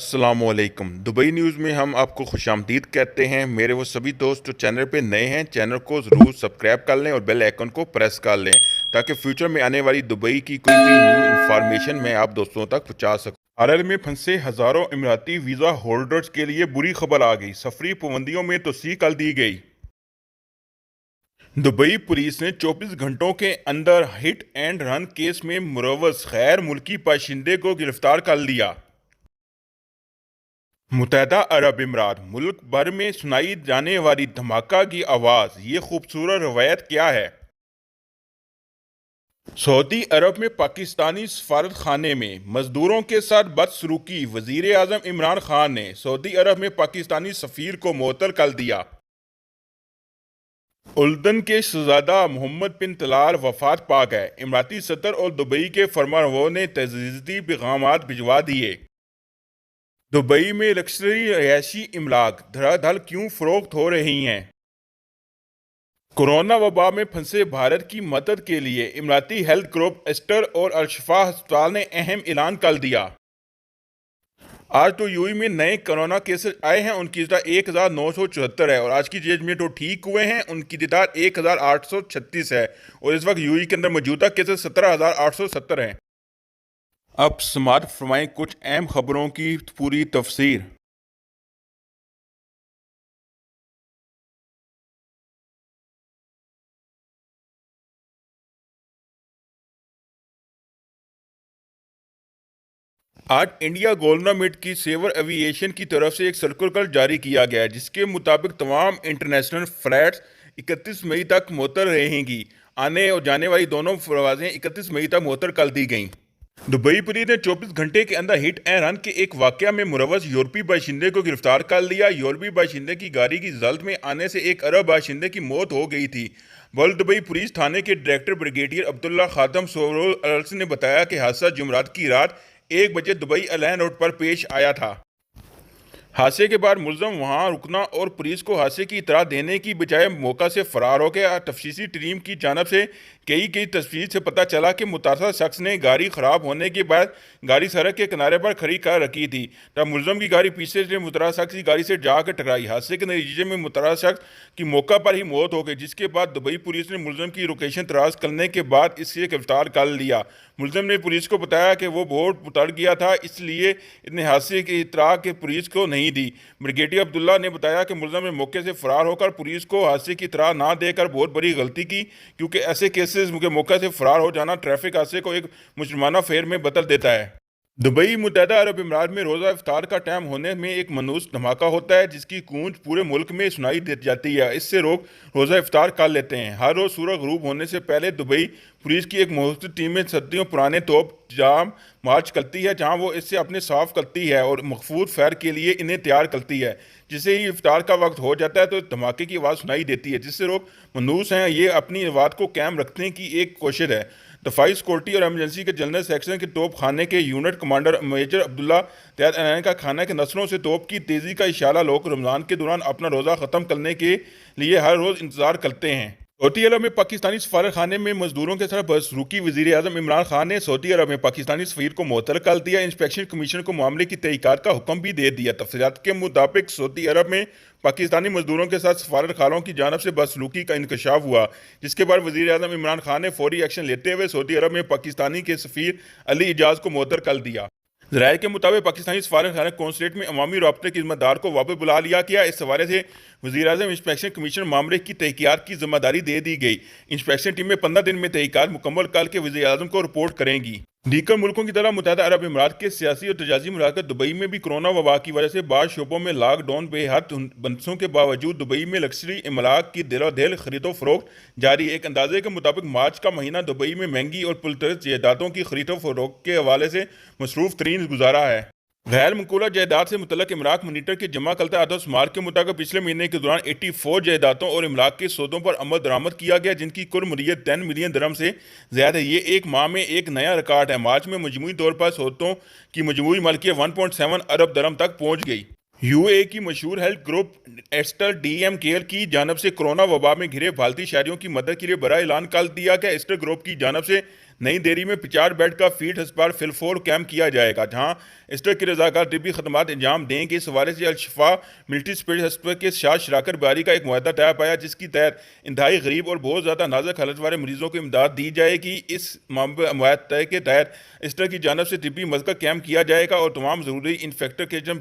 السلام علیکم۔ Dubai news میں ہم آپ کو خوش آمدید کہتے ہیں۔ میرے وہ سبھی دوست جو چینل پہ نئے ہیں، چینل کو ضرور سبسکرائب کر لیں اور بیل آئیکن کو پریس کر لیں تاکہ فیوچر میں آنے والی دبئی کی کوئی بھی نیو انفارمیشن میں آپ دوستوں تک پہنچا سکوں۔ RL میں پھنسے ہزاروں اماراتی ویزا ہولڈرز کے لیے بری خبر آ گئی۔ سفری پابندیوں میں توسیع کر دی گئی۔ دبئی پولیس نے 24 گھنٹوں کے اندر ہٹ اینڈ رن کیس میں ملوث غیر ملکی باشندے کو گرفتار کر لیا۔ متحدہ عرب امارات ملک بھر میں سنائی جانے والی دھماکہ کی آواز، یہ خوبصورت روایت کیا ہے؟ سعودی عرب میں پاکستانی سفارت خانے میں مزدوروں کے ساتھ بدسلوکی، وزیر اعظم عمران خان نے سعودی عرب میں پاکستانی سفیر کو معطل کر دیا۔ اردن کے شہزادہ محمد بن طلال وفات پا گئے۔ اماراتی صدر اور دبئی کے فرمانروا نے تعزیتی پیغامات بھجوا دیے۔ دبئی میں لکشری رہائشی املاک دھڑا دھڑ کیوں فروخت ہو رہی ہیں؟ کورونا وبا میں پھنسے بھارت کی مدد کے لیے اماراتی ہیلتھ گروپ ایسٹر اور الشفا ہسپتال نے اہم اعلان کر دیا۔ آج تو UAE میں نئے کورونا کیسز آئے ہیں، ان کی تعداد 1974 ہے، اور آج کی ڈیٹ میں جو ٹھیک ہوئے ہیں ان کی تعداد 1836 ہے، اور اس وقت UAE کے اندر موجودہ کیسز 17,870 ہیں۔ اب سماعت فرمائیں کچھ اہم خبروں کی پوری تفسیر۔ آج انڈیا گورنمنٹ کی سیور ایوی ایشن کی طرف سے ایک سرکولر جاری کیا گیا ہے، جس کے مطابق تمام انٹرنیشنل فلائٹس 31 مئی تک معطل رہیں گی۔ آنے اور جانے والی دونوں پروازیں 31 مئی تک معطل کر دی گئیں۔ دبئی پولیس نے 24 گھنٹے کے اندر ہٹ اینڈ رن کے ایک واقعہ میں ملوث یورپی باشندے کو گرفتار کر لیا۔ یورپی باشندے کی گاڑی کی زلط میں آنے سے ایک عرب باشندے کی موت ہو گئی تھی۔ دبئی پولیس تھانے کے ڈائریکٹر بریگیڈیئر عبداللہ خادم سورول نے بتایا کہ حادثہ جمعرات کی رات 1 بجے دبئی الین روڈ پر پیش آیا تھا۔ حادثے کے بعد ملزم وہاں رکنا اور پولیس کو حادثے کی اطلاع دینے کی بجائے موقع سے فرار ہو گیا۔ تفتیشی ٹیم کی جانب سے کی تفتیش سے پتہ چلا کہ متاثرہ شخص نے گاڑی خراب ہونے کے بعد گاڑی سڑک کے کنارے پر کھڑی کر رکھی تھی، تب ملزم کی گاڑی پیچھے سے متاثرہ شخص کی گاڑی سے جا کر ٹکرائی۔ حادثے کے نتیجے میں متاثرہ شخص کی موقع پر ہی موت ہو گئی، جس کے بعد دبئی پولیس نے ملزم کی لوکیشن تلاش کرنے کے بعد اسے گرفتار کر لیا۔ ملزم نے پولیس کو بتایا کہ وہ بہت اتر گیا تھا، اس لیے اتنے حادثے کی اطلاع پولیس کو نہیں دی۔ بریگیڈیئر عبداللہ نے بتایا کہ ملزم نے موقع سے فرار ہو کر پولیس کو حادثے کی اطلاع نہ دے کر بہت بڑی غلطی کی، کیونکہ ایسے کیسز کے موقع سے فرار ہو جانا ٹریفک حادثے کو ایک مجرمانہ فعل میں بدل دیتا ہے۔ دبئی متحدہ عرب امارات میں روزہ افطار کا ٹائم ہونے میں ایک منحوس دھماکہ ہوتا ہے، جس کی گونج پورے ملک میں سنائی جاتی ہے۔ اس سے لوگ روزہ افطار کر لیتے ہیں۔ ہر روز سورج غروب ہونے سے پہلے دبئی پولیس کی ایک مخصوص ٹیم میں صدیوں پرانے توپ جام مارچ کرتی ہے، جہاں وہ اسے اپنے صاف کرتی ہے اور محفوظ فائر کے لیے انہیں تیار کرتی ہے۔ جسے ہی افطار کا وقت ہو جاتا ہے تو دھماکے کی آواز سنائی دیتی ہے، جس سے لوگ منحوس ہیں۔ یہ اپنی روایت کو قائم رکھنے کی ایک کوشش ہے۔ دفاعی سیکورٹی اور ایمرجنسی کے جنرل سیکشن کے توپ خانے کے یونٹ کمانڈر میجر عبداللہ تحت اعلان کا کھانا کہ نسلوں سے توپ کی تیزی کا اشارہ لوگ رمضان کے دوران اپنا روزہ ختم کرنے کے لیے ہر روز انتظار کرتے ہیں۔ سعودی عرب میں پاکستانی سفارت خانے میں مزدوروں کے ساتھ بدسلوکی، وزیر اعظم عمران خان نے سعودی عرب میں پاکستانی سفیر کو معطل کر دیا۔ انسپیکشن کمیشن کو معاملے کی تحقیقات کا حکم بھی دے دیا۔ تفصیلات کے مطابق سعودی عرب میں پاکستانی مزدوروں کے ساتھ سفارت خانوں کی جانب سے بدسلوکی کا انکشاف ہوا، جس کے بعد وزیر اعظم عمران خان نے فوری ایکشن لیتے ہوئے سعودی عرب میں پاکستانی کے سفیر علی اعجاز کو معطل کر دیا۔ ذرائع کے مطابق پاکستانی سفارت خانہ قونصلیٹ میں عوامی رابطے کے ذمہ دار کو واپس بلا لیا گیا۔ اس حوالے سے وزیر اعظم انسپیکشن کمیشن معاملے کی تحقیقات کی ذمہ داری دے دی گئی۔ انسپیکشن ٹیم میں 15 دن میں تحقیقات مکمل کر کے وزیر اعظم کو رپورٹ کریں گی۔ دیگر ملکوں کی طرح متحدہ عرب امارات کے سیاسی اور تجارتی مراکز دبئی میں بھی کورونا وبا کی وجہ سے بعض شعبوں میں لاک ڈاؤن بے حد بندشوں کے باوجود دبئی میں لکشری املاک کی دل و دل خرید و فروخت جاری ہے۔ ایک اندازے کے مطابق مارچ کا مہینہ دبئی میں مہنگی اور پرترس جائیدادوں کی خرید و فروخت کے حوالے سے مصروف ترین گزارا ہے۔ غیر منقولہ جائیداد سے متعلق املاک مانیٹر کے جمع کردہ اعداد و شمار کے مطابق پچھلے مہینے کے دوران 84 جائیدادوں اور املاک کے سودوں پر عمل درآمد کیا گیا، جن کی کل ملیت 10 ملین درہم سے زیادہ ہے۔ یہ ایک ماہ میں ایک نیا ریکارڈ ہے۔ مارچ میں مجموعی طور پر سودوں کی مجموعی ملکیت 1.7 ارب درہم تک پہنچ گئی۔ یو اے کی مشہور health group Aster D M care کی جانب سے کورونا وبا میں گھرے بھارتی شہریوں کی مدد کے لیے بڑا اعلان کر دیا گیا۔ ایسٹر گروپ کی جانب سے نئی دہلی میں 50 بیڈ کا فیلڈ ہسپتال فلفور کیمپ کیا جائے گا، جہاں ایسٹر کے رضاکار طبی خدمات انجام دیں گے۔ اس حوالے سے الشفا ملٹی اسپیشلٹی ہسپتال کے ساتھ شراکت داری کا ایک معاہدہ طے پایا، جس کی تحت انتہائی غریب اور بہت زیادہ نازک حالت والے مریضوں کو امداد دی جائے گی۔ اس معاہدے کے تحت ایسٹر کی جانب سے طبی مدد کا کیمپ کیا جائے گا اور تمام ضروری انفیکٹیشن بھی